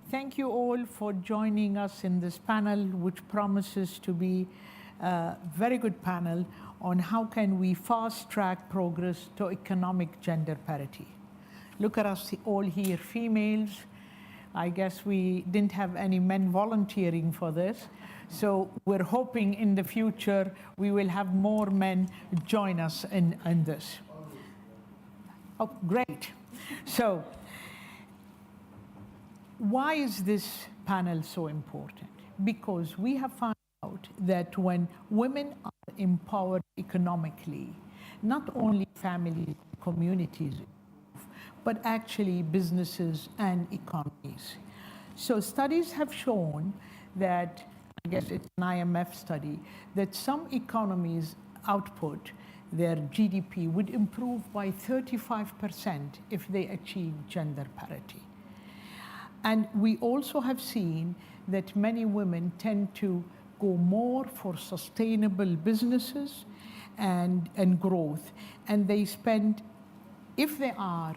Thank you all for joining us in this panel, which promises to be a very good panel on how can we fast-track progress to economic gender parity. Look at us all here, females. I guess we didn't have any men volunteering for this. So we're hoping in the future we will have more men join us in this. Oh, great. So why is this panel so important? Because we have found out that when women are empowered economically, not only families, communities, but actually businesses and economies. So studies have shown that, I guess it's an IMF study, that some economies' output, their GDP, would improve by 35% if they achieve gender parity. And we also have seen that many women tend to go more for sustainable businesses and growth. And they spend, if they are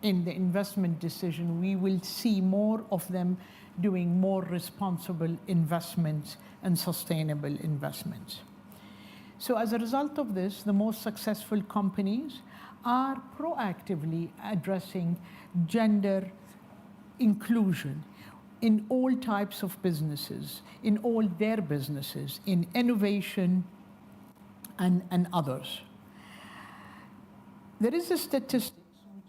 in the investment decision, we will see more of them doing more responsible investments and sustainable investments. So as a result of this, the most successful companies are proactively addressing gender inclusion in all types of businesses, in all their businesses, in innovation and others. There is a statistic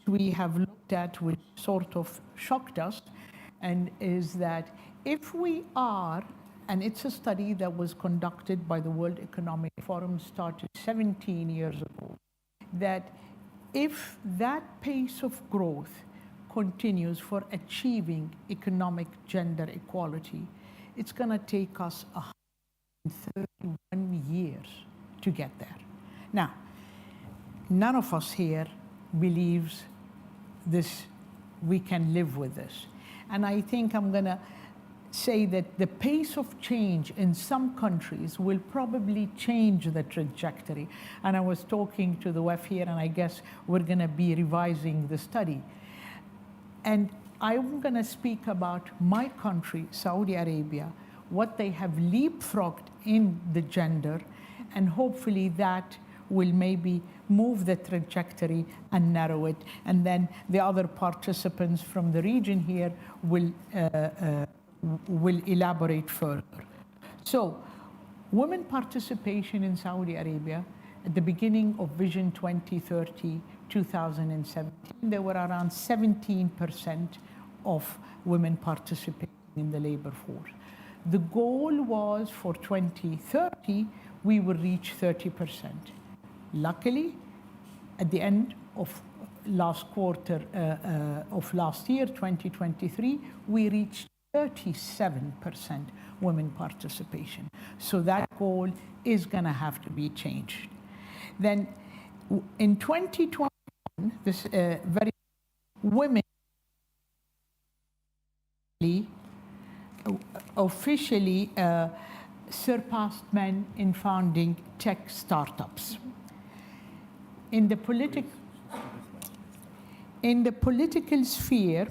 which we have looked at which sort of shocked us, and is that if we are, and it's a study that was conducted by the World Economic Forum, started 17 years ago, that if that pace of growth continues for achieving economic gender equality, it's going to take us 131 years to get there. Now, none of us here believes this, we can live with this. And I think I'm going to say that the pace of change in some countries will probably change the trajectory. And I was talking to the WEF here, and I guess we're going to be revising the study. And I'm going to speak about my country, Saudi Arabia, what they have leapfrogged in the gender, and hopefully that will maybe move the trajectory and narrow it. And then the other participants from the region here will elaborate further. So, women participation in Saudi Arabia at the beginning of Vision 2030, 2017, there were around 17% of women participating in the labor force. The goal was for 2030, we will reach 30%. Luckily, at the end of last quarter of last year, 2023, we reached 37% women participation. So that goal is going to have to be changed. Then in 2021, this very women officially surpassed men in founding tech startups. In the political sphere,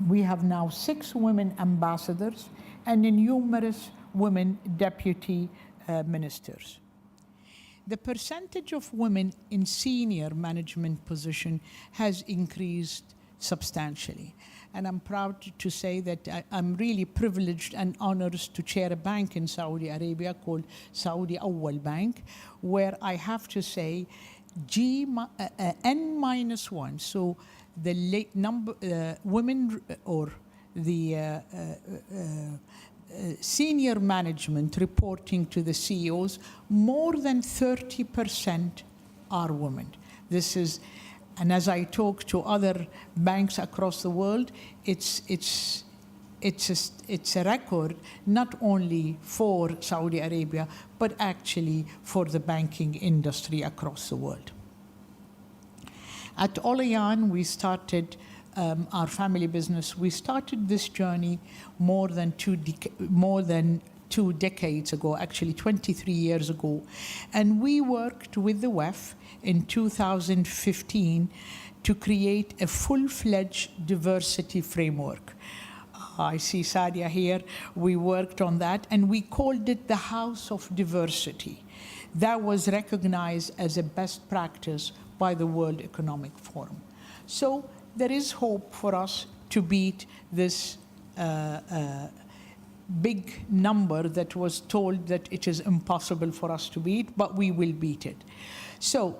we have now 6 women ambassadors and numerous women deputy ministers. The percentage of women in senior management position has increased substantially. And I'm proud to say that I'm really privileged and honored to chair a bank in Saudi Arabia called Saudi Awwal Bank, where I have to say N-1, so the women or the senior management reporting to the CEOs, more than 30% are women. This is, and as I talk to other banks across the world, it's a record not only for Saudi Arabia, but actually for the banking industry across the world. At Olayan, we started our family business. We started this journey more than two decades ago, actually 23 years ago. And we worked with the WEF in 2015 to create a full-fledged diversity framework. I see Sadia here. We worked on that, and we called it the House of Diversity. That was recognized as a best practice by the World Economic Forum. So there is hope for us to beat this big number that was told that it is impossible for us to beat, but we will beat it. So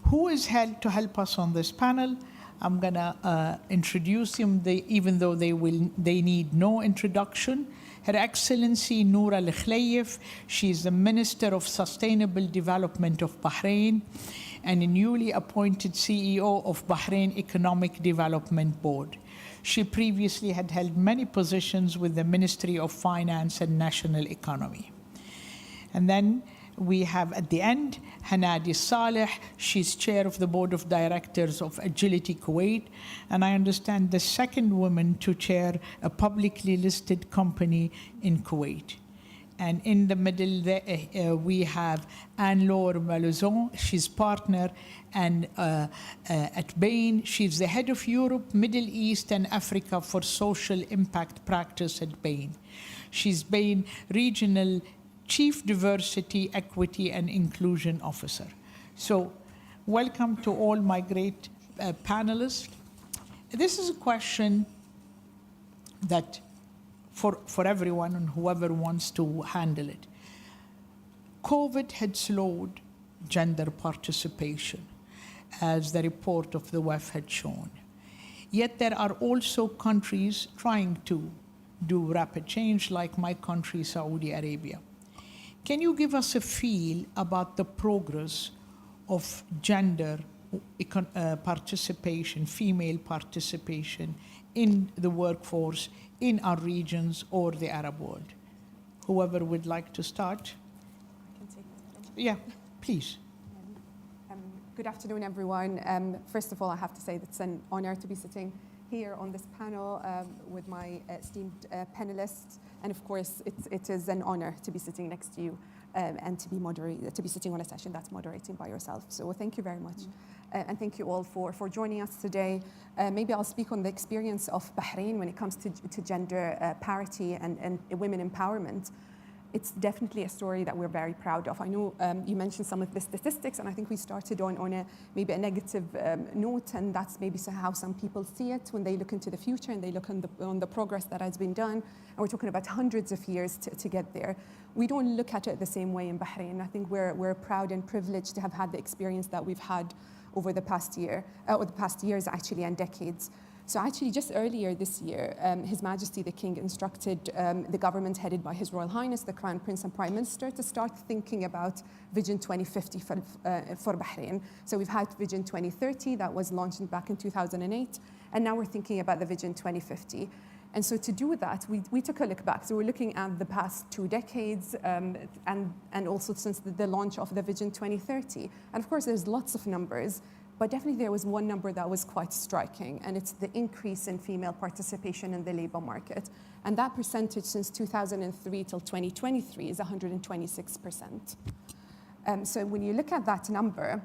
who is held to help us on this panel? I'm going to introduce him, even though they need no introduction. Her Excellency Noura Al-Khlayef, she is the Minister of Sustainable Development of Bahrain and a newly appointed CEO of Bahrain Economic Development Board. She previously had held many positions with the Ministry of Finance and National Economy. And then we have at the end, Hanadi Saleh. She's chair of the board of directors of Agility Kuwait, and I understand the second woman to chair a publicly listed company in Kuwait. And in the middle there, we have Anne-Laure Malazon. She's partner and at Bain. She's the head of Europe, Middle East, and Africa for social impact practice at Bain. She's Bain Regional Chief Diversity, Equity, and Inclusion Officer. So welcome to all my great panelists. This is a question that for everyone and whoever wants to handle it. COVID had slowed gender participation, as the report of the WEF had shown. Yet there are also countries trying to do rapid change, like my country, Saudi Arabia. Can you give us a feel about the progress of gender participation, female participation in the workforce in our regions or the Arab world? Whoever would like to start? I can take it. Yeah, please. Good afternoon, everyone. First of all, I have to say that it's an honor to be sitting here on this panel with my esteemed panelists. And of course, it is an honor to be sitting next to you and to be sitting on a session that's moderating by yourself. So thank you very much. And thank you all for joining us today. Maybe I'll speak on the experience of Bahrain when it comes to gender parity and women empowerment. It's definitely a story that we're very proud of. I know you mentioned some of the statistics, and I think we started on maybe a negative note, and that's maybe how some people see it when they look into the future and they look on the progress that has been done. And we're talking about hundreds of years to get there. We don't look at it the same way in Bahrain. I think we're proud and privileged to have had the experience that we've had over the past year, or the past years actually, and decades. So actually, just earlier this year, His Majesty the King instructed the government headed by His Royal Highness, the Crown Prince and Prime Minister, to start thinking about Vision 2050 for Bahrain. So we've had Vision 2030 that was launched back in 2008, and now we're thinking about the Vision 2050. And so to do that, we took a look back. So we're looking at the past 2 decades and also since the launch of the Vision 2030. And of course, there's lots of numbers, but definitely there was one number that was quite striking, and it's the increase in female participation in the labor market. And that percentage since 2003 till 2023 is 126%. So when you look at that number,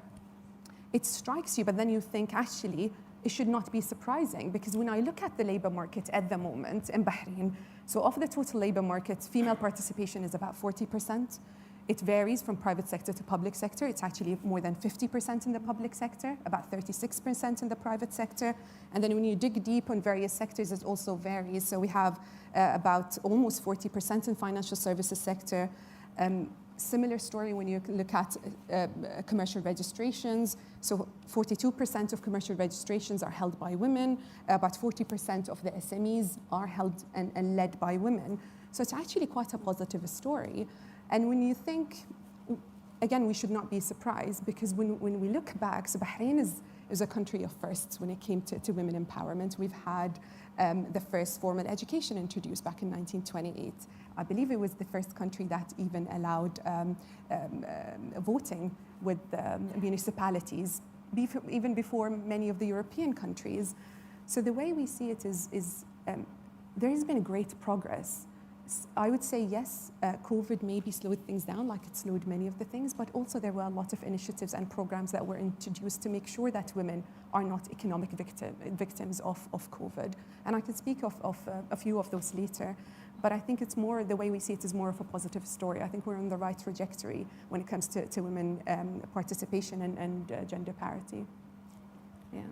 it strikes you, but then you think, actually, it should not be surprising, because when I look at the labor market at the moment in Bahrain, so of the total labor market, female participation is about 40%. It varies from private sector to public sector. It's actually more than 50% in the public sector, about 36% in the private sector. And then when you dig deep on various sectors, it also varies. So we have about almost 40% in financial services sector. Similar story when you look at commercial registrations. So 42% of commercial registrations are held by women. About 40% of the SMEs are held and led by women. So it's actually quite a positive story. And when you think, again, we should not be surprised, because when we look back, so Bahrain is a country of firsts when it came to women empowerment. We've had the first formal education introduced back in 1928. I believe it was the first country that even allowed voting with municipalities, even before many of the European countries. So the way we see it is there has been great progress. I would say yes, COVID maybe slowed things down like it slowed many of the things, but also there were a lot of initiatives and programs that were introduced to make sure that women are not economic victims of COVID. And I can speak of a few of those later, but I think it's more, the way we see it is more of a positive story. I think we're on the right trajectory when it comes to women participation and gender parity. Yeah.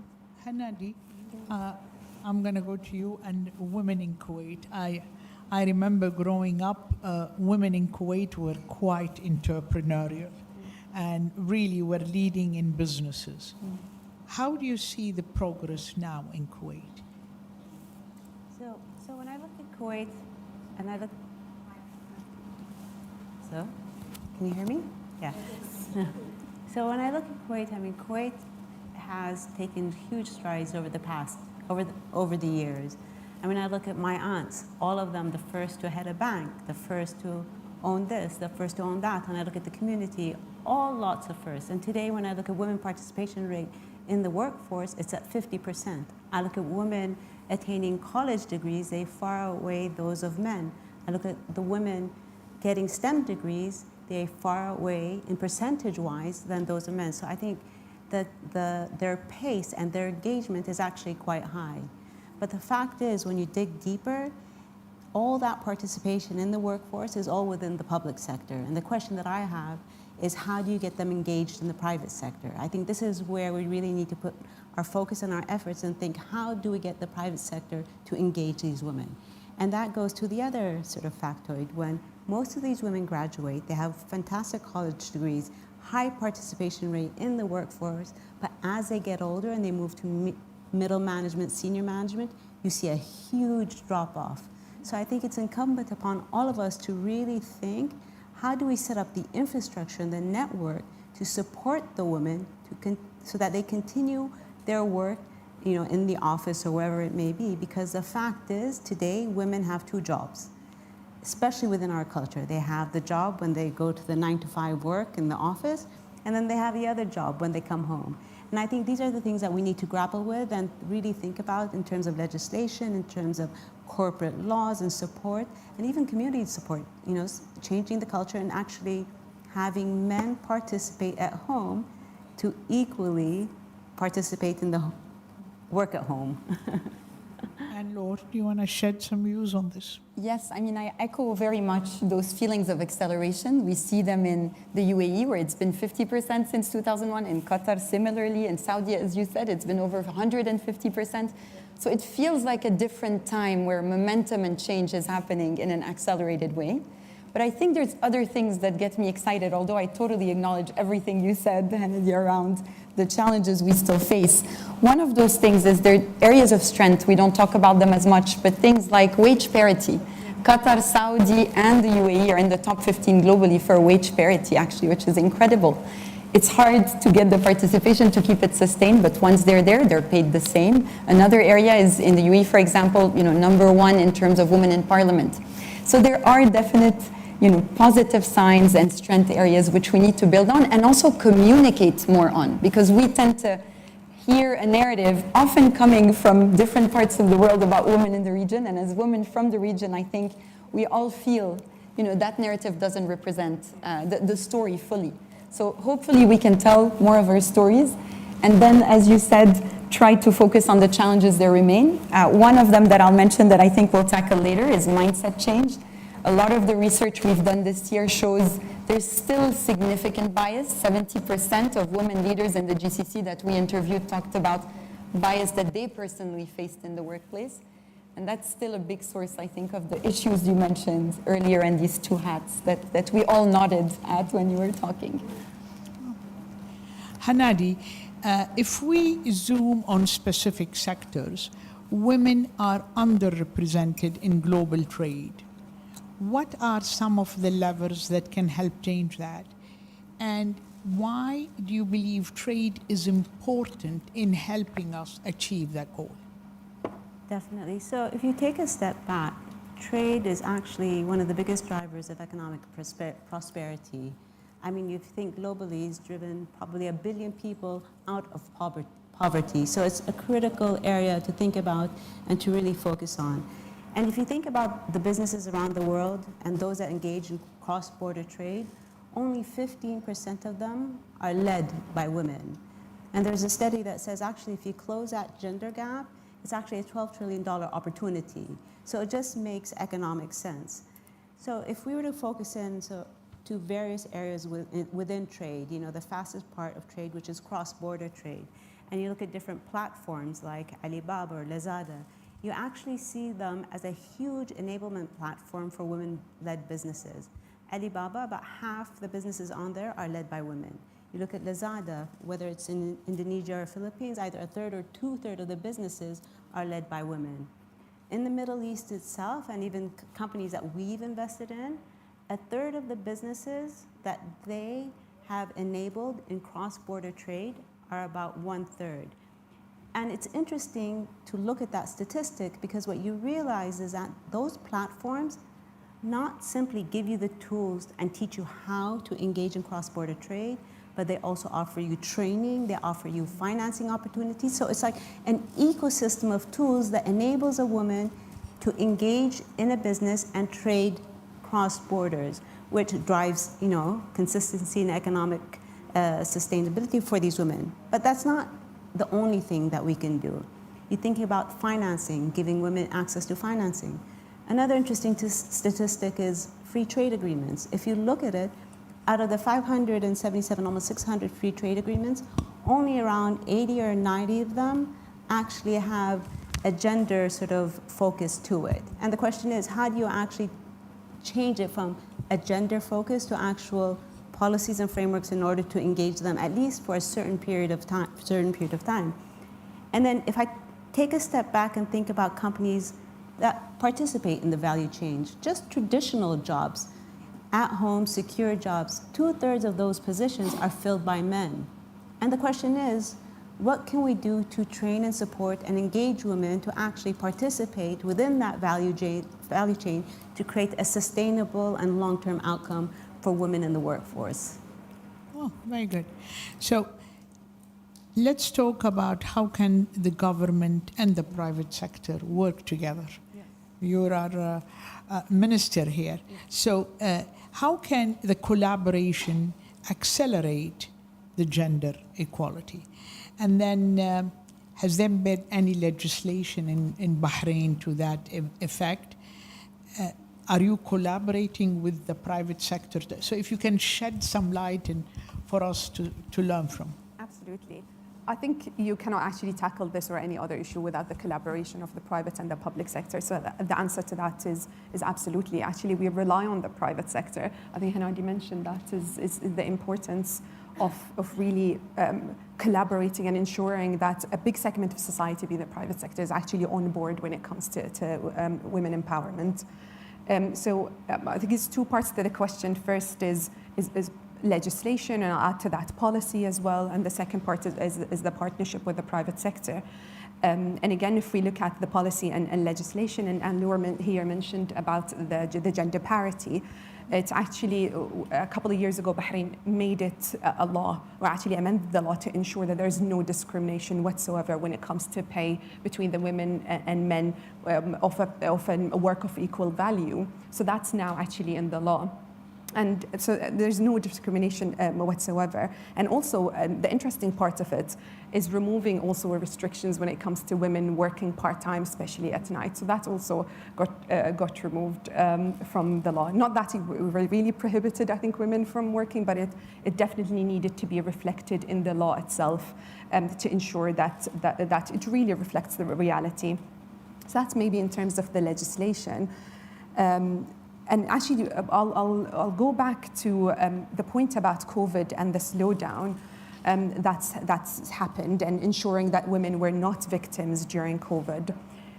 Hanadi, I'm going to go to you and women in Kuwait. I remember growing up, women in Kuwait were quite entrepreneurial and really were leading in businesses. How do you see the progress now in Kuwait? So when I look at Kuwait, and I look, so can you hear me? Yeah. So when I look at Kuwait, I mean, Kuwait has taken huge strides over the years. I mean, I look at my aunts, all of them the first to head a bank, the first to own this, the first to own that, and I look at the community, all lots of firsts. And today when I look at women participation rate in the workforce, it's at 50%. I look at women attaining college degrees, they far outweigh those of men. I look at the women getting STEM degrees, they far outweigh in percentage-wise than those of men. So I think that their pace and their engagement is actually quite high. But the fact is, when you dig deeper, all that participation in the workforce is all within the public sector. And the question that I have is, how do you get them engaged in the private sector? I think this is where we really need to put our focus and our efforts and think, how do we get the private sector to engage these women? And that goes to the other sort of factoid. When most of these women graduate, they have fantastic college degrees, high participation rate in the workforce, but as they get older and they move to middle management, senior management, you see a huge drop-off. So I think it's incumbent upon all of us to really think, how do we set up the infrastructure and the network to support the women so that they continue their work, in the office or wherever it may be? Because the fact is, today, women have two jobs, especially within our culture. They have the job when they go to the 9-to-5 work in the office, and then they have the other job when they come home. And I think these are the things that we need to grapple with and really think about in terms of legislation, in terms of corporate laws and support, and even community support, changing the culture and actually having men participate at home to equally participate in the work at home. And Laura, do you want to shed some views on this? Yes, I mean, I echo very much those feelings of acceleration. We see them in the UAE, where it's been 50% since 2001, in Qatar similarly, in Saudi, as you said, it's been over 150%. So it feels like a different time where momentum and change is happening in an accelerated way. But I think there's other things that get me excited, although I totally acknowledge everything you said, Hanadi, around the challenges we still face. One of those things is there are areas of strength. We don't talk about them as much, but things like wage parity. Qatar, Saudi, and the UAE are in the top 15 globally for wage parity, actually, which is incredible. It's hard to get the participation to keep it sustained, but once they're there, they're paid the same. Another area is in the UAE, for example, number one in terms of women in parliament. So there are definite positive signs and strength areas which we need to build on and also communicate more on, because we tend to hear a narrative often coming from different parts of the world about women in the region, and as women from the region, I think we all feel that narrative doesn't represent the story fully. So hopefully we can tell more of our stories, and then, as you said, try to focus on the challenges that remain. One of them that I'll mention that I think we'll tackle later is mindset change. A lot of the research we've done this year shows there's still significant bias. 70% of women leaders in the GCC that we interviewed talked about bias that they personally faced in the workplace. And that's still a big source, I think, of the issues you mentioned earlier and these two hats that we all nodded at when you were talking. Hanadi, if we zoom on specific sectors, women are underrepresented in global trade. What are some of the levers that can help change that? And why do you believe trade is important in helping us achieve that goal? Definitely. So if you take a step back, trade is actually one of the biggest drivers of economic prosperity. I mean, you think globally it's driven probably 1 billion people out of poverty. So it's a critical area to think about and to really focus on. And if you think about the businesses around the world and those that engage in cross-border trade, only 15% of them are led by women. And there's a study that says actually if you close that gender gap, it's actually a $12 trillion opportunity. So it just makes economic sense. So if we were to focus in to various areas within trade, you know, the fastest part of trade, which is cross-border trade, and you look at different platforms like Alibaba or Lazada, you actually see them as a huge enablement platform for women-led businesses. Alibaba, about half the businesses on there are led by women. You look at Lazada, whether it's in Indonesia or Philippines, either a third or two-thirds of the businesses are led by women. In the Middle East itself, and even companies that we've invested in, a third of the businesses that they have enabled in cross-border trade are about one-third. And it's interesting to look at that statistic because what you realize is that those platforms not simply give you the tools and teach you how to engage in cross-border trade, but they also offer you training, they offer you financing opportunities. So it's like an ecosystem of tools that enables a woman to engage in a business and trade cross borders, which drives, you know, consistency and economic sustainability for these women. But that's not the only thing that we can do. You're thinking about financing, giving women access to financing. Another interesting statistic is free trade agreements. If you look at it, out of the 577, almost 600 free trade agreements, only around 80 or 90 of them actually have a gender sort of focus to it. And the question is, how do you actually change it from a gender focus to actual policies and frameworks in order to engage them, at least for a certain period of time? And then if I take a step back and think about companies that participate in the value chain, just traditional jobs, at-home, secure jobs, 2/3 of those positions are filled by men. And the question is, what can we do to train and support and engage women to actually participate within that value chain to create a sustainable and long-term outcome for women in the workforce? Oh, very good. So let's talk about how can the government and the private sector work together. You're our minister here. So how can the collaboration accelerate the gender equality? And then has there been any legislation in Bahrain to that effect? Are you collaborating with the private sector? So if you can shed some light for us to learn from. Absolutely. I think you cannot actually tackle this or any other issue without the collaboration of the private and the public sector. So the answer to that is absolutely. Actually, we rely on the private sector. I think Hanadi mentioned that is the importance of really collaborating and ensuring that a big segment of society, being the private sector, is actually on board when it comes to women empowerment. So I think it's two parts to the question. First is legislation, and I'll add to that policy as well. And the second part is the partnership with the private sector. And again, if we look at the policy and legislation, and Noor here mentioned about the gender parity, it's actually a couple of years ago, Bahrain made it a law, or actually amended the law to ensure that there's no discrimination whatsoever when it comes to pay between the women and men of a work of equal value. So that's now actually in the law. And so there's no discrimination whatsoever. And also the interesting part of it is removing also restrictions when it comes to women working part-time, especially at night. So that also got removed from the law. Not that it really prohibited, I think, women from working, but it definitely needed to be reflected in the law itself to ensure that it really reflects the reality. So that's maybe in terms of the legislation. And actually, I'll go back to the point about COVID and the slowdown that's happened, and ensuring that women were not victims during COVID.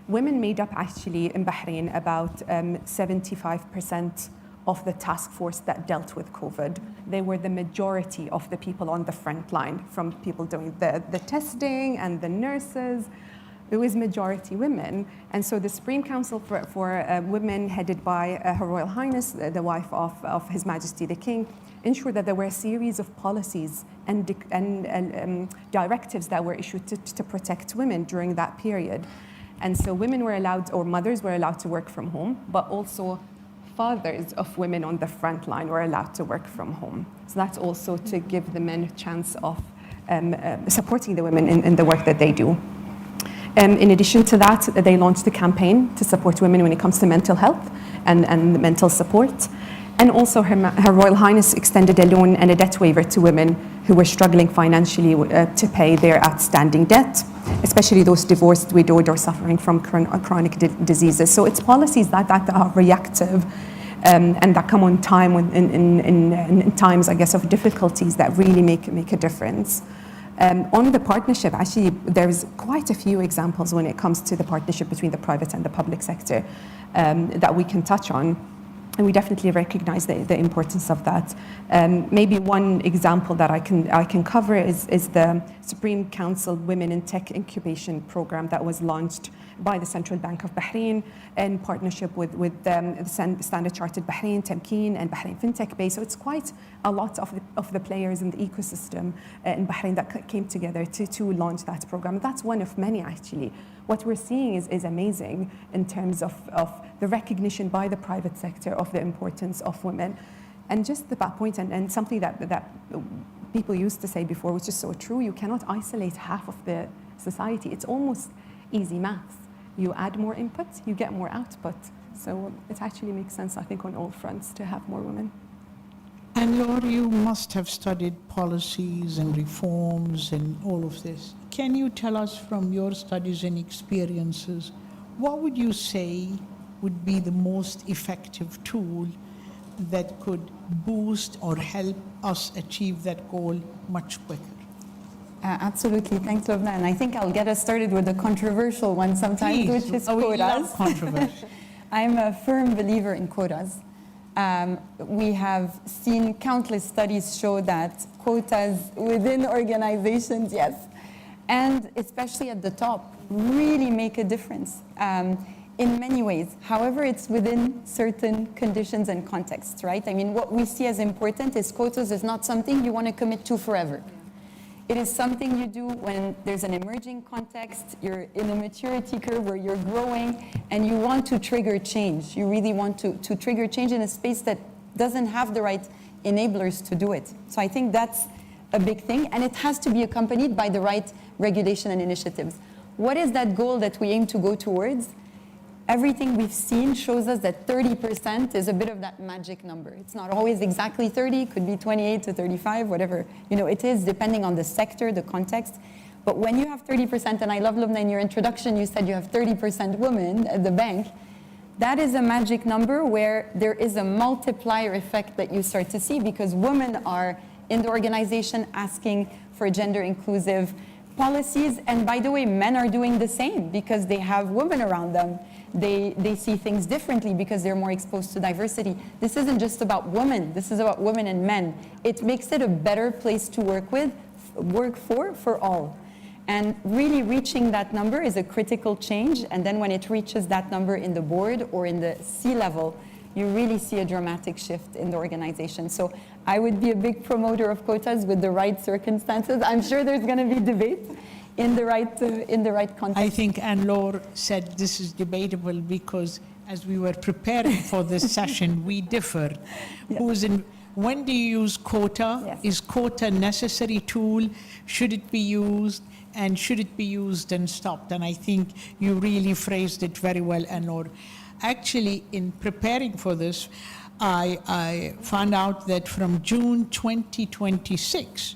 Women made up actually in Bahrain about 75% of the task force that dealt with COVID. They were the majority of the people on the front line, from people doing the testing and the nurses. It was majority women. And so the Supreme Council for Women, headed by Her Royal Highness, the wife of His Majesty the King, ensured that there were a series of policies and directives that were issued to protect women during that period. And so women were allowed, or mothers were allowed to work from home, but also fathers of women on the front line were allowed to work from home. So that's also to give the men a chance of supporting the women in the work that they do. In addition to that, they launched a campaign to support women when it comes to mental health and mental support. And also Her Royal Highness extended a loan and a debt waiver to women who were struggling financially to pay their outstanding debt, especially those divorced, widowed, or suffering from chronic diseases. So it's policies that are reactive and that come on time in times, I guess, of difficulties that really make a difference. On the partnership, actually, there's quite a few examples when it comes to the partnership between the private and the public sector that we can touch on. And we definitely recognize the importance of that. Maybe one example that I can cover is the Supreme Council Women in Tech Incubation Program that was launched by the Central Bank of Bahrain in partnership with the Standard Chartered Bahrain, Tamkeen, and Bahrain FinTech Bay. So it's quite a lot of the players in the ecosystem in Bahrain that came together to launch that program. That's one of many, actually. What we're seeing is amazing in terms of the recognition by the private sector of the importance of women. And just that point, and something that people used to say before, which is so true, you cannot isolate half of the society. It's almost easy maths. You add more input, you get more output. So it actually makes sense, I think, on all fronts to have more women. And Laura, you must have studied policies and reforms and all of this. Can you tell us from your studies and experiences, what would you say would be the most effective tool that could boost or help us achieve that goal much quicker? Absolutely, thanks, Lovna. And I think I'll get us started with a controversial one sometimes, Please. which is We quotas. love controversy. I'm a firm believer in quotas. We have seen countless studies show that quotas within organizations, yes, and especially at the top, really make a difference in many ways. However, it's within certain conditions and contexts, right? I mean, what we see as important is quotas is not something you want to commit to forever. It is something you do when there's an emerging context, you're in a maturity curve where you're growing, and you want to trigger change. You really want to trigger change in a space that doesn't have the right enablers to do it. So I think that's a big thing, and it has to be accompanied by the right regulation and initiatives. What is that goal that we aim to go towards? Everything we've seen shows us that 30% is a bit of that magic number. It's not always exactly 30, it could be 28 to 35, whatever. It is depending on the sector, the context. But when you have 30%, and I love, Lumna, in your introduction, you said you have 30% women at the bank, that is a magic number where there is a multiplier effect that you start to see because women are in the organization asking for gender inclusive policies. And by the way, men are doing the same because they have women around them. They see things differently because they're more exposed to diversity. This isn't just about women. This is about women and men. It makes it a better place to work for all. And really reaching that number is a critical change. And then when it reaches that number in the board or in the C-level, you really see a dramatic shift in the organization. So I would be a big promoter of quotas with the right circumstances. I'm sure there's going to be debate in the right context. I think Anne-Laure said this is debatable because as we were preparing for this session, we differed. Yeah. When do you use quota? Yes. Is quota a necessary tool? Should it be used? And should it be used and stopped? And I think you really phrased it very well, Anne-Laure. Actually, in preparing for this, I found out that from June 2026,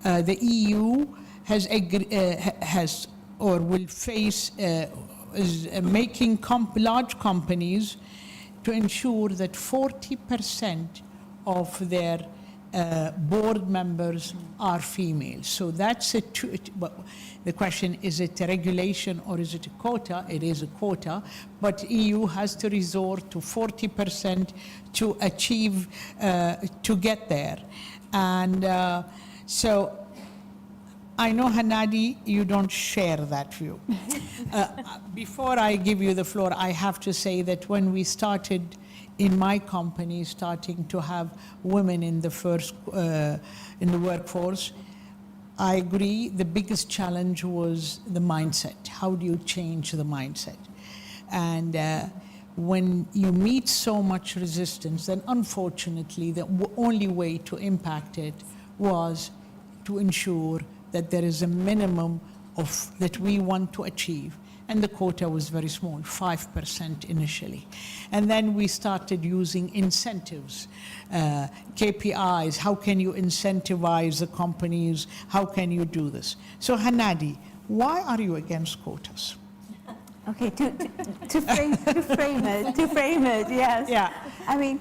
the EU has or will face is making large companies to ensure that 40% of their board members are female. So that's the question, is it a regulation or is it a quota? It is a quota, but EU has to resort to 40% to achieve, to get there. And so I know, Hanadi, you don't share that view. Before I give you the floor, I have to say that when we started in my company, starting to have women in the workforce, I agree. The biggest challenge was the mindset. How do you change the mindset? And when you meet so much resistance, then unfortunately, the only way to impact it was to ensure that there is a minimum of that we want to achieve. And the quota was very small, 5% initially. And then we started using incentives, KPIs. How can you incentivize the companies? How can you do this? So Hanadi, why are you against quotas? Okay, to frame it, yes. Yeah. I mean,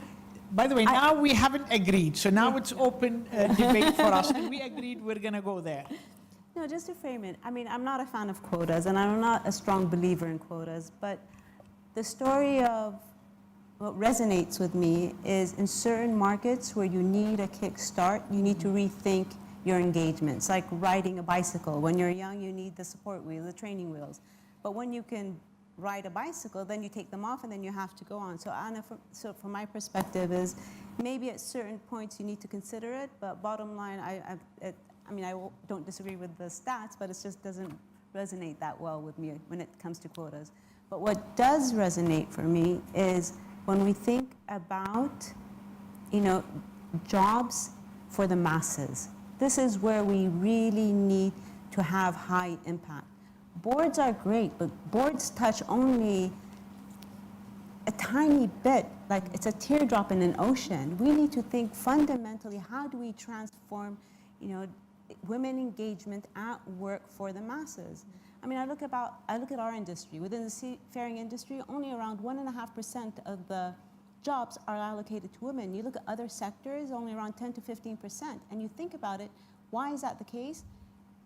By the way, now we haven't agreed, so now it's open debate for us, and we agreed we're going to go there. no, just to frame it, I mean, I'm not a fan of quotas, and I'm not a strong believer in quotas, but the story of what resonates with me is in certain markets where you need a kickstart, you need to rethink your engagements, like riding a bicycle. When you're young, you need the support wheels, the training wheels. But when you can ride a bicycle, then you take them off and then you have to go on. So Anna, from my perspective is maybe at certain points you need to consider it, but bottom line, I don't disagree with the stats, but it just doesn't resonate that well with me when it comes to quotas. But what does resonate for me is when we think about, jobs for the masses. This is where we really need to have high impact. Boards are great, but boards touch only a tiny bit, like it's a teardrop in an ocean. We need to think fundamentally, how do we transform, women engagement at work for the masses? I mean, I look at our industry. Within the seafaring industry, only around 1.5% of the jobs are allocated to women. You look at other sectors, only around 10 to 15%. And you think about it, why is that the case?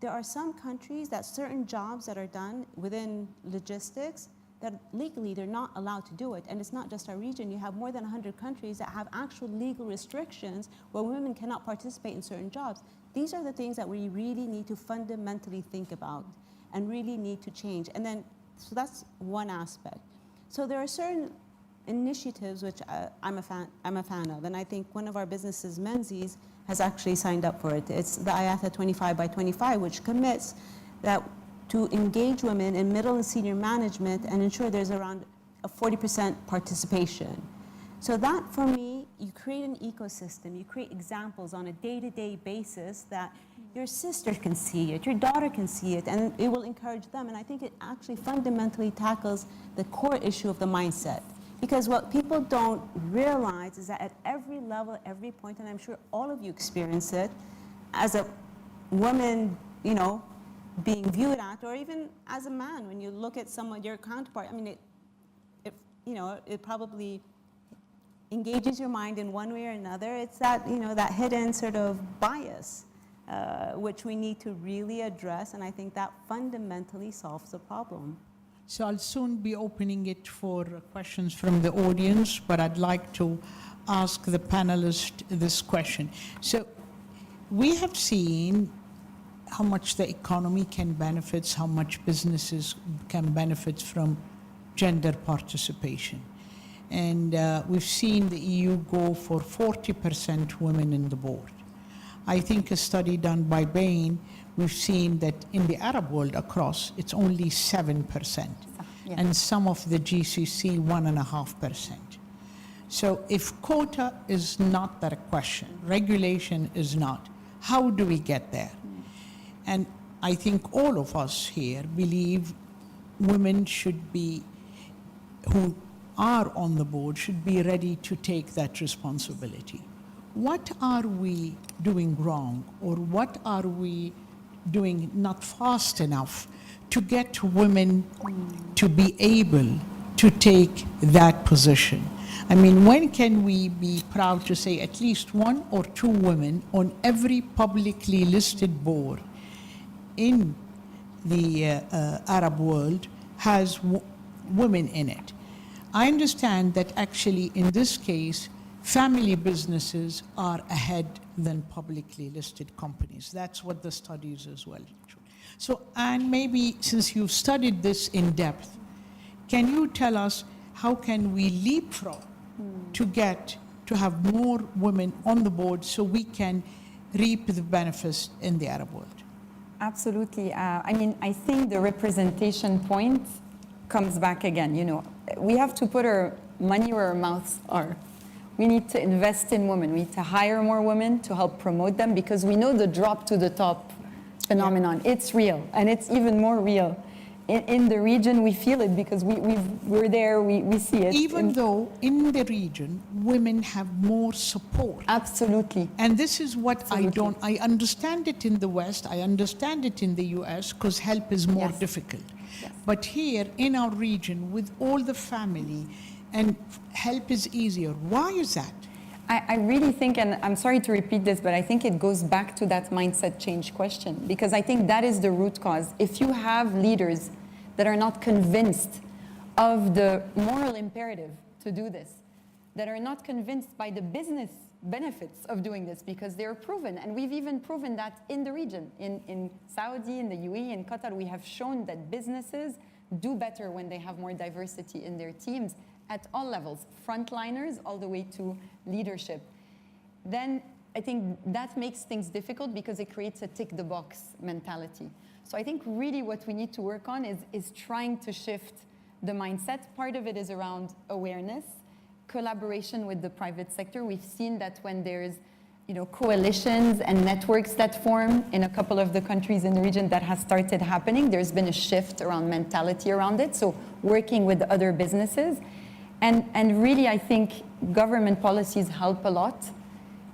There are some countries that certain jobs that are done within logistics that legally they're not allowed to do it. And it's not just our region. You have more than 100 countries that have actual legal restrictions where women cannot participate in certain jobs. These are the things that we really need to fundamentally think about and really need to change. And then, so that's one aspect. So there are certain initiatives which I'm a fan of. And I think one of our businesses, Menzies, has actually signed up for it. It's the IATA 25 by 25, which commits that to engage women in middle and senior management and ensure there's around a 40% participation. So that, for me, you create an ecosystem, you create examples on a day-to-day basis that your sister can see it, your daughter can see it, and it will encourage them. And I think it actually fundamentally tackles the core issue of the mindset. Because what people don't realize is that at every level, every point, and I'm sure all of you experience it, as a woman, being viewed at, or even as a man, when you look at someone, your counterpart, I mean, it probably engages your mind in one way or another. It's that, that hidden sort of bias, which we need to really address, and I think that fundamentally solves the problem. So I'll soon be opening it for questions from the audience, but I'd like to ask the panelists this question. So we have seen how much the economy can benefit, how much businesses can benefit from gender participation. And we've seen the EU go for 40% women in the board. I think a study done by Bain, we've seen that in the Arab world across, it's only 7%. Yeah. And some of the GCC, 1.5%. So if quota is not that a question, regulation is not, how do we get there? And I think all of us here believe women should be, who are on the board, should be ready to take that responsibility. What are we doing wrong, or what are we doing not fast enough to get women to be able to take that position? I mean, when can we be proud to say at least 1 or 2 women on every publicly listed board in the Arab world has women in it? I understand that actually in this case, family businesses are ahead than publicly listed companies. That's what the studies as well show. So, and maybe since you've studied this in depth, can you tell us how can we leapfrog to have more women on the board so we can reap the benefits in the Arab world? Absolutely. I mean, I think the representation point comes back again. You know, we have to put our money where our mouths are. We need to invest in women. We need to hire more women to help promote them, because we know the drop to the top phenomenon. It's real, and it's even more real. In the region, we feel it because we're there, we see it. Even though in the region, women have more support. Absolutely. And this is what Absolutely. I understand it in the West, I understand it in the US, because help is more Yes. difficult. Yes. But here in our region, with all the family, and help is easier. Why is that? I really think, and I'm sorry to repeat this, but I think it goes back to that mindset change question, because I think that is the root cause. If you have leaders that are not convinced of the moral imperative to do this, that are not convinced by the business benefits of doing this, because they're proven, and we've even proven that in the region, in Saudi, in the UAE, in Qatar, we have shown that businesses do better when they have more diversity in their teams at all levels, frontliners all the way to leadership. Then I think that makes things difficult because it creates a tick the box mentality. So I think really what we need to work on is trying to shift the mindset. Part of it is around awareness, collaboration with the private sector. We've seen that when there's coalitions and networks that form in a couple of the countries in the region, that has started happening. There's been a shift around mentality around it. So working with other businesses. And really, I think government policies help a lot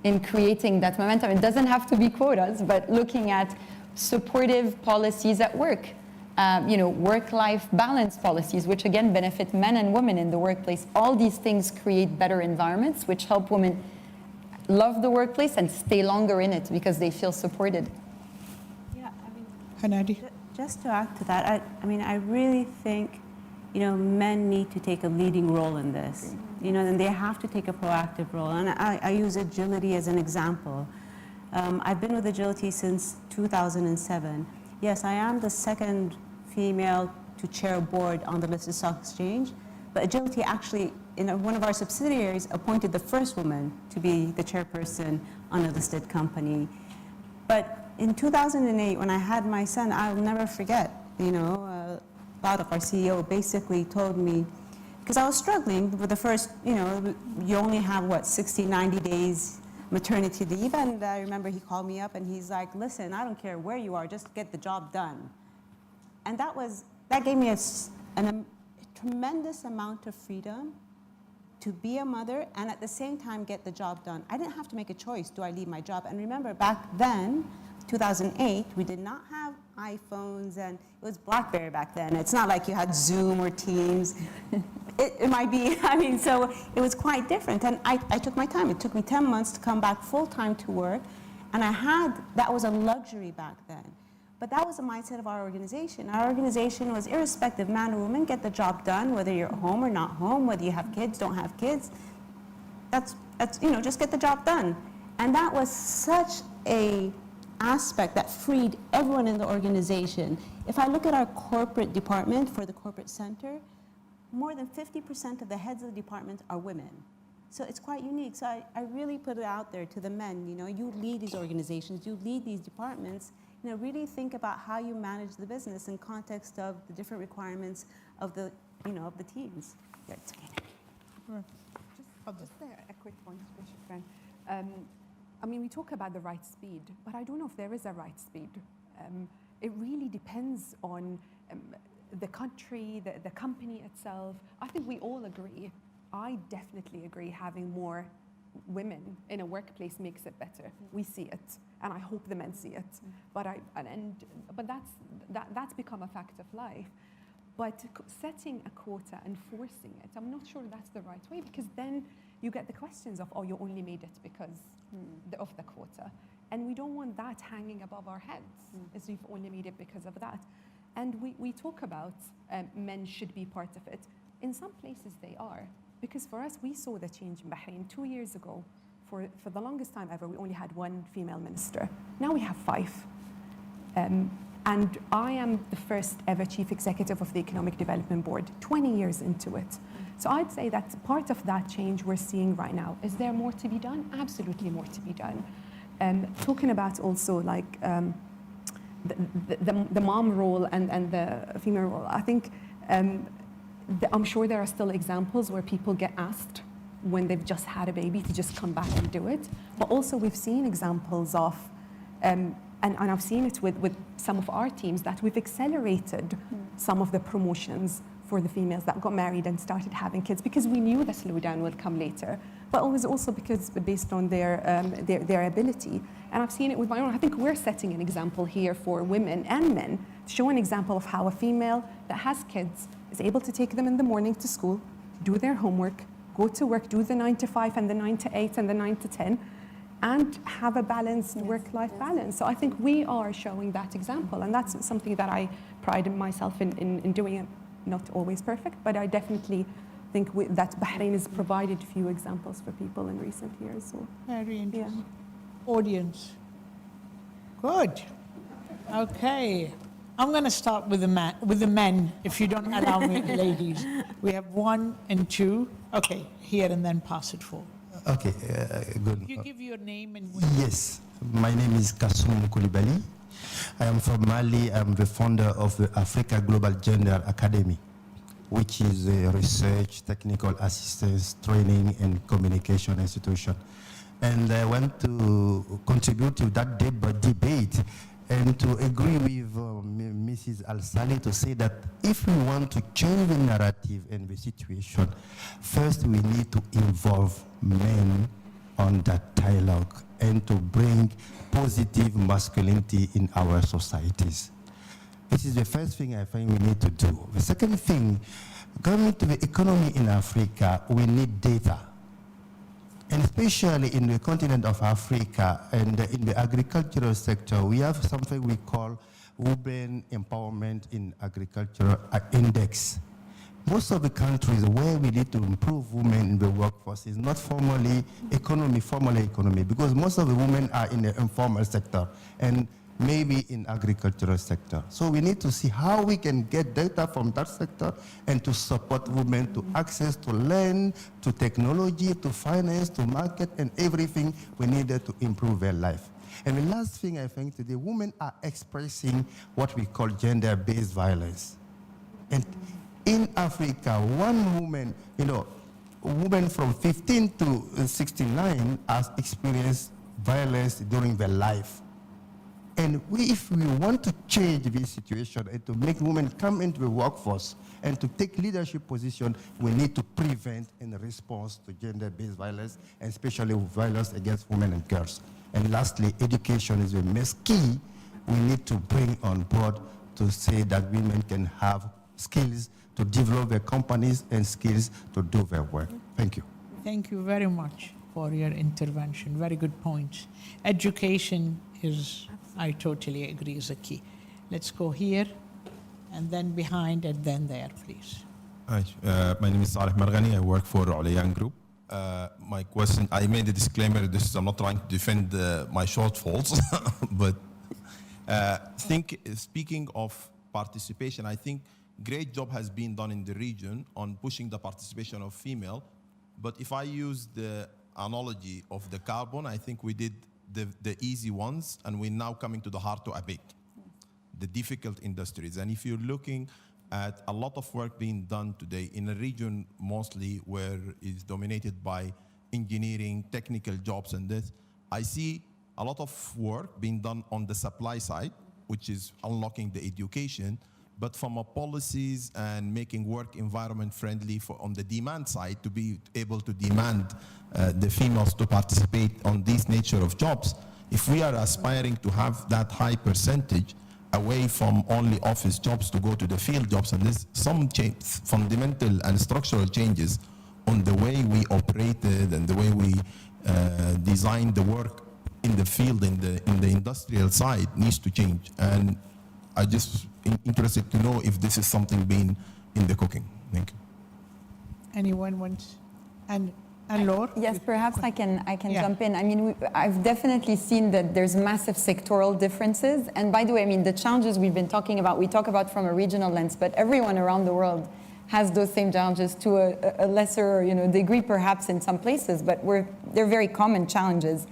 in creating that momentum. It doesn't have to be quotas, but looking at supportive policies at work, work-life balance policies, which again benefit men and women in the workplace. All these things create better environments, which help women love the workplace and stay longer in it because they feel supported. Yeah, I mean, Hanadi? just to add to that, I really think men need to take a leading role in this, and they have to take a proactive role. And I use agility as an example. I've been with agility since 2007. Yes, I am the second female to chair a board on the listed stock exchange, but agility actually, in one of our subsidiaries, appointed the first woman to be the chairperson on a listed company. But in 2008, when I had my son, I'll never forget, our CEO basically told me, because I was struggling with the first, you only have 60, 90 days maternity leave, and I remember he called me up and he's like, listen, I don't care where you are, just get the job done. And that gave me a tremendous amount of freedom to be a mother and at the same time get the job done. I didn't have to make a choice, do I leave my job? And remember back then, 2008, we did not have iPhones, and it was BlackBerry back then. It's not like you had Zoom or Teams. It might be, so it was quite different. And I took my time. It took me 10 months to come back full-time to work. And that was a luxury back then. But that was the mindset of our organization. Our organization was irrespective, man or woman, get the job done, whether you're home or not home, whether you have kids, don't have kids. That's just get the job done. And that was such a aspect that freed everyone in the organization. If I look at our corporate department for the corporate center, more than 50% of the heads of the department are women. So it's quite unique. So I really put it out there to the men, you lead these organizations, you lead these departments, really think about how you manage the business in context of the different requirements of the, of the teams. Yeah, it's okay. Just a quick point, Shukran. We talk about the right speed, but I don't know if there is a right speed. It really depends on the country, the company itself. I think we all agree. I definitely agree having more women in a workplace makes it better. We see it, and I hope the men see it. But that's become a fact of life. But setting a quota and forcing it, I'm not sure that's the right way, because then you get the questions of, oh, you only made it because of the quota. And we don't want that hanging above our heads, as you've only made it because of that. And we talk about men should be part of it. In some places they are. Because for us, we saw the change in Bahrain 2 years ago. For the longest time ever, we only had one female minister. Now we have 5. And I am the first ever chief executive of the Economic Development Board, 20 years into it. So I'd say that's part of that change we're seeing right now. Is there more to be done? Absolutely more to be done. Talking about also the mom role and the female role. I think I'm sure there are still examples where people get asked when they've just had a baby to just come back and do it. But also we've seen examples of, and I've seen it with some of our teams, that we've accelerated some of the promotions for the females that got married and started having kids because we knew the slowdown would come later. But it was also because based on their ability. And I've seen it with my own. I think we're setting an example here for women and men, to show an example of how a female that has kids is able to take them in the morning to school, do their homework, go to work, do the 9 to 5 and the 9 to 8 and the 9 to 10, and have a balanced work-life balance. So I think we are showing that example, and that's something that I pride myself in doing. It not always perfect, but I definitely think that Bahrain has provided a few examples for people in recent years. So. Very interesting. Audience. Good. Okay. I'm going to start with the men, if you don't allow me, ladies. We have 1 and 2. Okay, here and then pass it forward. Okay, good. Could you give your name and... Yes, my name is Kasum Koulibaly. I am from Mali. I'm the founder of the Africa Global Gender Academy, which is a research, technical assistance, training, and communication institution. And I want to contribute to that debate and to agree with Mrs. Al-Sali to say that if we want to change the narrative and the situation, first we need to involve men on that dialogue and to bring positive masculinity in our societies. This is the first thing I think we need to do. The second thing, coming to the economy in Africa, we need data. And especially in the continent of Africa and in the agricultural sector, we have something we call Women Empowerment in Agriculture Index. Most of the countries where we need to improve women in the workforce is not formally economy, because most of the women are in the informal sector and maybe in agricultural sector. So we need to see how we can get data from that sector and to support women to access to land, to technology, to finance, to market, and everything we needed to improve their life. And the last thing I think today, women are expressing what we call gender-based violence. And in Africa, one woman, women from 15 to 69 has experienced violence during their life. And if we want to change this situation and to make women come into the workforce and to take leadership position, we need to prevent and respond to gender-based violence, and especially violence against women and girls. And lastly, education is the most key. We need to bring on board to say that women can have skills to develop their companies and skills to do their work. Thank you. Thank you very much for your intervention. Very good points. Education is, I totally agree, is a key. Let's go here, and then behind, and then there, please. Hi, my name is Saleh Marghani. I work for Olayan Group. My question, I made a disclaimer, I'm not trying to defend my shortfalls, but speaking of participation, I think great job has been done in the region on pushing the participation of female. But if I use the analogy of the carbon, I think we did the easy ones, and we're now coming to the hard to abate, the difficult industries. And if you're looking at a lot of work being done today in a region mostly where it's dominated by engineering, technical jobs and this, I see a lot of work being done on the supply side, which is unlocking the education, but from a policies and making work environment friendly on the demand side to be able to demand the females to participate on this nature of jobs. If we are aspiring to have that high percentage away from only office jobs to go to the field jobs, and there's some fundamental and structural changes on the way we operated and the way we designed the work in the field, in the industrial side needs to change. And I just interested to know if this is something being in the cooking. Thank you. Anyone wants? And Laure? Yes, perhaps I can jump in. I mean, I've definitely seen that there's massive sectoral differences. And by the way, I mean, the challenges we've been talking about, we talk about from a regional lens, but everyone around the world has those same challenges to a lesser degree perhaps in some places, but they're very common challenges.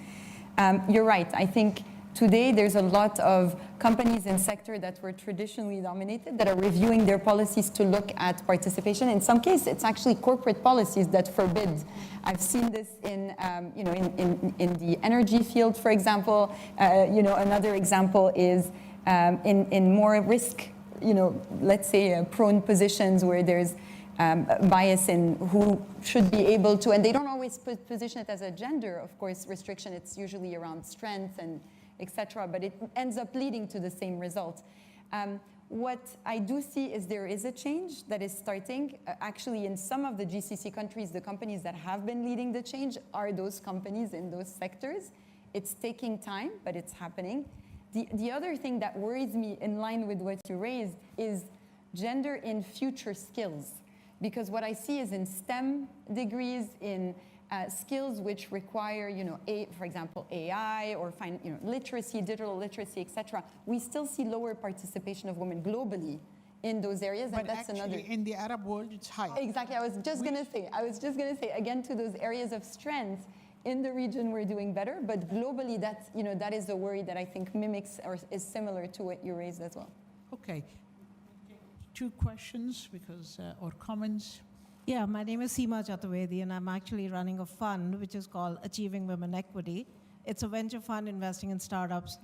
You're right. I think today there's a lot of companies in sector that were traditionally dominated that are reviewing their policies to look at participation. In some cases, it's actually corporate policies that forbid. I've seen this in, in the energy field, for example. Another example is in more risk, let's say prone positions where there's bias in who should be able to, and they don't always position it as a gender, of course, restriction. It's usually around strength and etc., but it ends up leading to the same result. What I do see is there is a change that is starting. Actually, in some of the GCC countries, the companies that have been leading the change are those companies in those sectors. It's taking time, but it's happening. The other thing that worries me in line with what you raised is gender in future skills. Because what I see is in STEM degrees, in skills which require, for example, AI or literacy, digital literacy, etc. We still see lower participation of women globally in those areas, But and that's actually, another. in the Arab world, it's higher. Exactly. I was just going to say again to those areas of strength. In the region, we're doing better, but globally, that is a worry that I think mimics or is similar to what you raised as well. Okay. 2 questions or comments. Yeah, my name is Seema Chaturvedi, and I'm actually running a fund which is called Achieving Women Equity. It's a venture fund investing in startups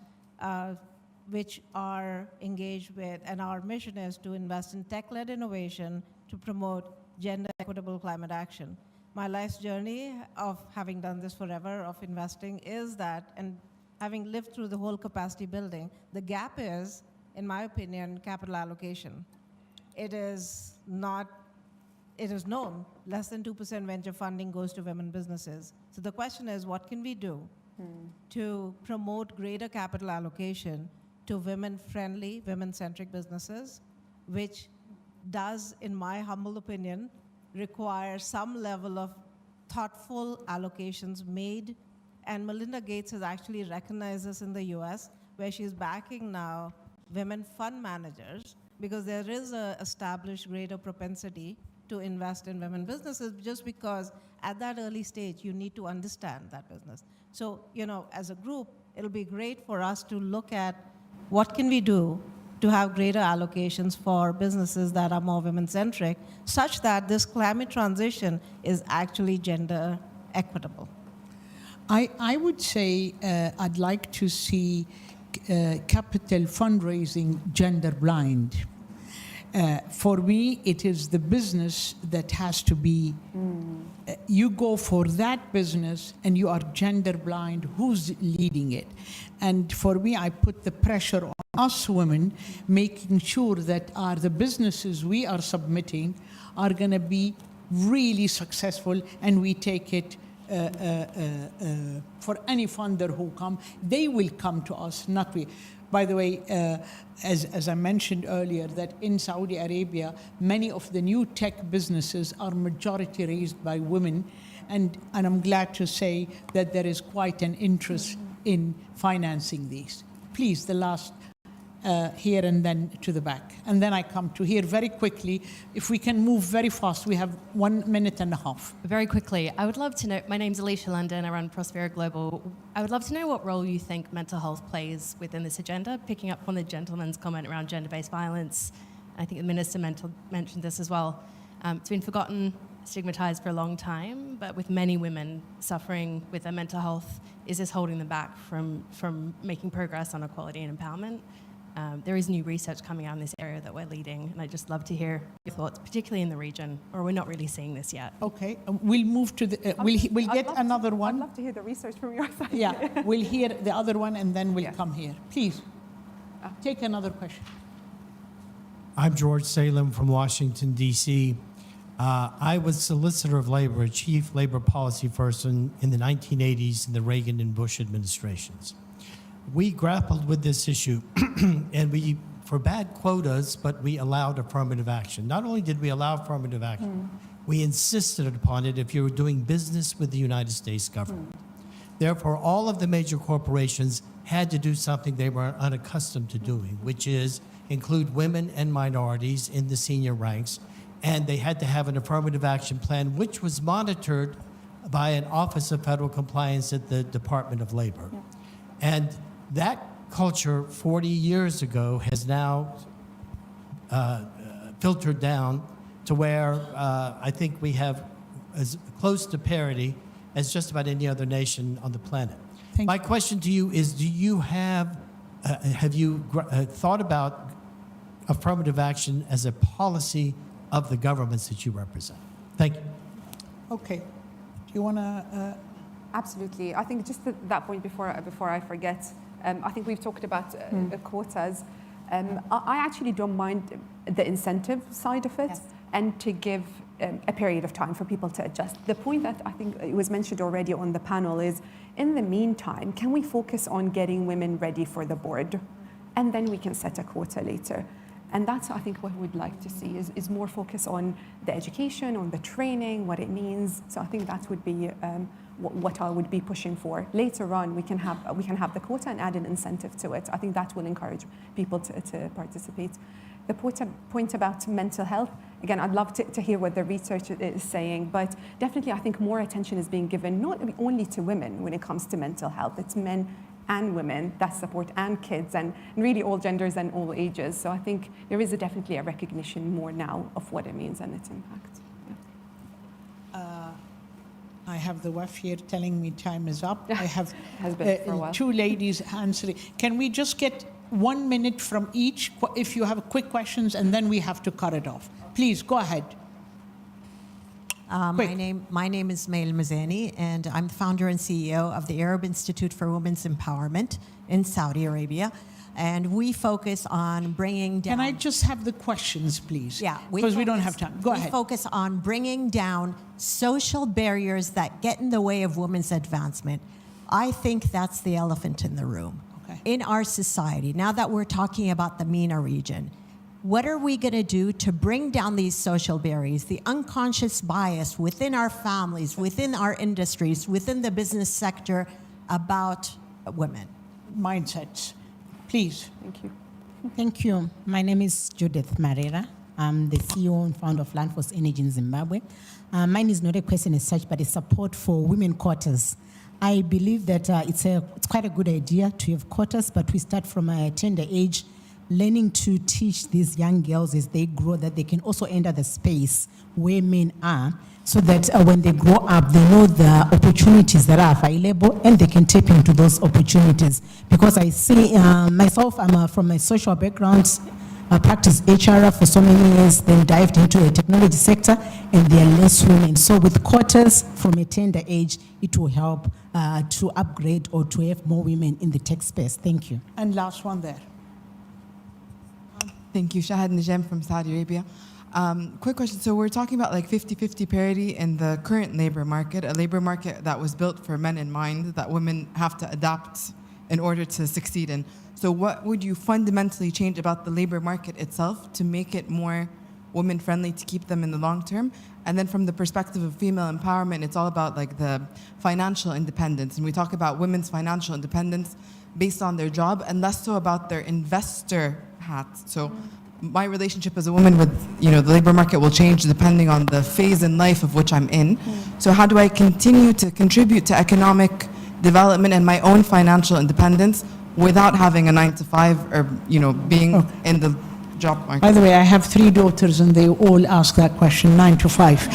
which are engaged with, and our mission is to invest in tech-led innovation to promote gender equitable climate action. My life's journey of having done this forever, of investing, is that, and having lived through the whole capacity building, the gap is, in my opinion, capital allocation. It is known less than 2% venture funding goes to women businesses. So the question is, what can we do to promote greater capital allocation to women-friendly, women-centric businesses, which does, in my humble opinion, require some level of thoughtful allocations made. And Melinda Gates has actually recognized this in the US, where she's backing now women fund managers, because there is an established greater propensity to invest in women businesses, just because at that early stage, you need to understand that business. So, as a group, it'll be great for us to look at what can we do to have greater allocations for businesses that are more women-centric, such that this climate transition is actually gender equitable. I would say I'd like to see capital fundraising gender blind. For me, it is the business that has to be, you go for that business and you are gender blind, who's leading it? And for me, I put the pressure on us women, making sure that the businesses we are submitting are going to be really successful, and we take it for any funder who come, they will come to us, not we. By the way, as I mentioned earlier, that in Saudi Arabia, many of the new tech businesses are majority raised by women, and I'm glad to say that there is quite an interest in financing these. Please, the last here and then to the back. And then I come to here very quickly. If we can move very fast, we have 1.5 minutes. Very quickly, I would love to know, my name's Alicia London, I run Prospera Global. I would love to know what role you think mental health plays within this agenda, picking up on the gentleman's comment around gender-based violence. I think the Minister mentioned this as well. It's been forgotten, stigmatized for a long time, but with many women suffering with their mental health, is this holding them back from making progress on equality and empowerment? There is new research coming out in this area that we're leading, and I'd just love to hear your thoughts, particularly in the region, or we're not really seeing this yet. Okay, we'll move to the, we'll get another one. I'd love to hear the research from your side. Yeah, we'll hear the other one, and then we'll come here. Please, take another question. I'm George Salem from Washington, D.C. I was Solicitor of Labor, a chief labor policy person in the 1980s in the Reagan and Bush administrations. We grappled with this issue, and we forbade quotas, but we allowed affirmative action. Not only did we allow affirmative action, we insisted upon it if you were doing business with the United States government. Therefore, all of the major corporations had to do something they were unaccustomed to doing, which is include women and minorities in the senior ranks, and they had to have an affirmative action plan, which was monitored by an Office of Federal Compliance at the Department of Labor. And That culture 40 years ago has now filtered down to where I think we have as close to parity as just about any other nation on the planet. Thank My you. question to you is, do you have you thought about affirmative action as a policy of the governments that you represent? Thank you. Okay. Do you want to? Absolutely. I think just that point before I forget, I think we've talked about quotas. I actually don't mind the incentive side of it, Yes. and to give a period of time for people to adjust. The point that I think it was mentioned already on the panel is, in the meantime, can we focus on getting women ready for the board? And then we can set a quota later. And that's, I think, what we'd like to see is more focus on the education, on the training, what it means. So I think that would be what I would be pushing for. Later on, we can have the quota and add an incentive to it. I think that will encourage people to participate. The point about mental health, again, I'd love to hear what the research is saying, but definitely I think more attention is being given not only to women when it comes to mental health. It's men and women that support, and kids, and really all genders and all ages. So I think there is definitely a recognition more now of what it means and its impact. I have the WEF here telling me time is up. I have Has been for a while. two ladies answering. Can we just get 1 minute from each if you have quick questions, and then we have to cut it off? Please, go ahead. Quick. My name is Mail Mazani, and I'm the founder and CEO of the Arab Institute for Women's Empowerment in Saudi Arabia. And we focus on bringing down... Can I just have the questions, please? Yeah. Because we don't have time. Go ahead. We focus on bringing down social barriers that get in the way of women's advancement. I think that's the elephant in the room. Okay. In our society, now that we're talking about the MENA region, what are we going to do to bring down these social barriers, the unconscious bias within our families, within our industries, within the business sector about women? Mindsets. Please. Thank you. Thank you. My name is Judith Marera. I'm the CEO and founder of Land Force Energy in Zimbabwe. Mine is not a question as such, but a support for women quotas. I believe that it's quite a good idea to have quotas, but we start from a tender age, learning to teach these young girls as they grow that they can also enter the space where men are, so that when they grow up, they know the opportunities that are available and they can tap into those opportunities. Because I see myself, I'm from a social background, I practiced HR for so many years, then dived into the technology sector, and there are less women. So with quotas from a tender age, it will help to upgrade or to have more women in the tech space. Thank you. And last one there. Thank you. Shahad Najem from Saudi Arabia. Quick question. So we're talking about like 50-50 parity in the current labor market, a labor market that was built for men in mind, that women have to adapt in order to succeed in. So what would you fundamentally change about the labor market itself to make it more women-friendly, to keep them in the long term? And then from the perspective of female empowerment, it's all about like the financial independence. And we talk about women's financial independence based on their job and less so about their investor hat. So my relationship as a woman with, the labor market will change depending on the phase in life of which I'm in. So how do I continue to contribute to economic development and my own financial independence without having a 9-to-5 or, being in the job market? By the way, I have 3 daughters, and they all ask that question, 9 to 5.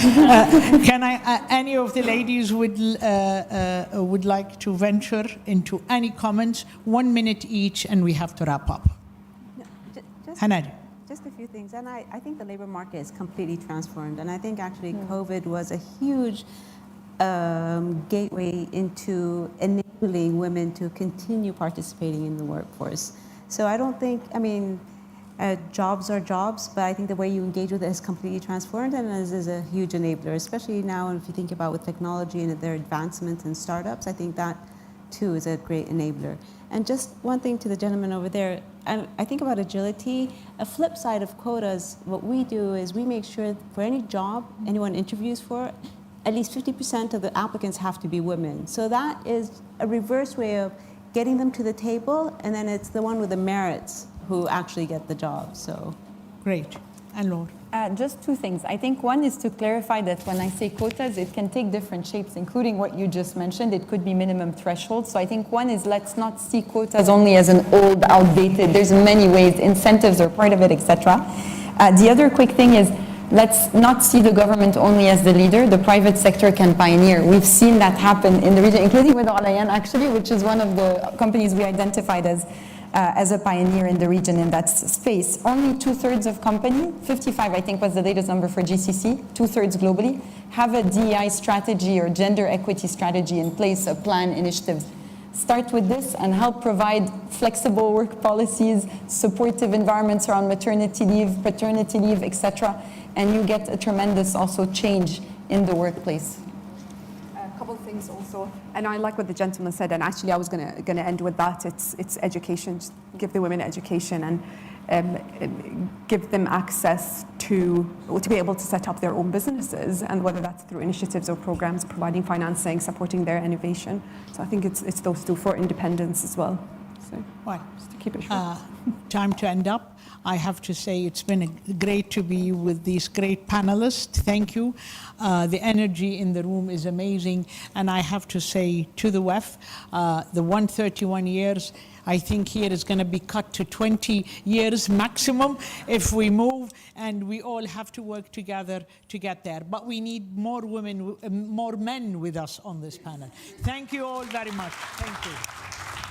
Can any of the ladies would like to venture into any comments? 1 minute each, and we have to wrap up. Hanad. Just a few things, and I think the labor market is completely transformed, and I think actually COVID was a huge gateway into enabling women to continue participating in the workforce. So I don't think, jobs are jobs, but I think the way you engage with it is completely transformed, and is a huge enabler, especially now if you think about with technology and their advancements in startups. I think that too is a great enabler. And just one thing to the gentleman over there, I think about agility. A flip side of quotas, what we do is we make sure for any job anyone interviews for, at least 50% of the applicants have to be women. So that is a reverse way of getting them to the table, and then it's the one with the merits who actually get the job. So Great. And Laura. Just two things. I think one is to clarify that when I say quotas, it can take different shapes, including what you just mentioned. It could be minimum thresholds. So I think one is let's not see quotas only as an old, outdated. There's many ways. Incentives are part of it, etc. The other quick thing is let's not see the government only as the leader. The private sector can pioneer. We've seen that happen in the region, including with Alayan, actually, which is one of the companies we identified as a pioneer in the region in that space. Only 2/3 of company, 55 I think was the latest number for GCC, 2/3 globally, have a DEI strategy or gender equity strategy in place, a plan, initiatives. Start with this and help provide flexible work policies, supportive environments around maternity leave, paternity leave, etc. And you get a tremendous also change in the workplace. A couple of things also, and I like what the gentleman said, and actually I was gonna end with that. It's education. Just give the women education and give them access to be able to set up their own businesses, and whether that's through initiatives or programs, providing financing, supporting their innovation. So I think it's those two for independence as well. So Well, just to keep it short. time to end up. I have to say it's been great to be with these great panelists. Thank you. The energy in the room is amazing. And I have to say to the WEF, the 131 years, I think here is going to be cut to 20 years maximum if we move, and we all have to work together to get there. But we need more women, more men with us on this panel. Thank you all very much. Thank you.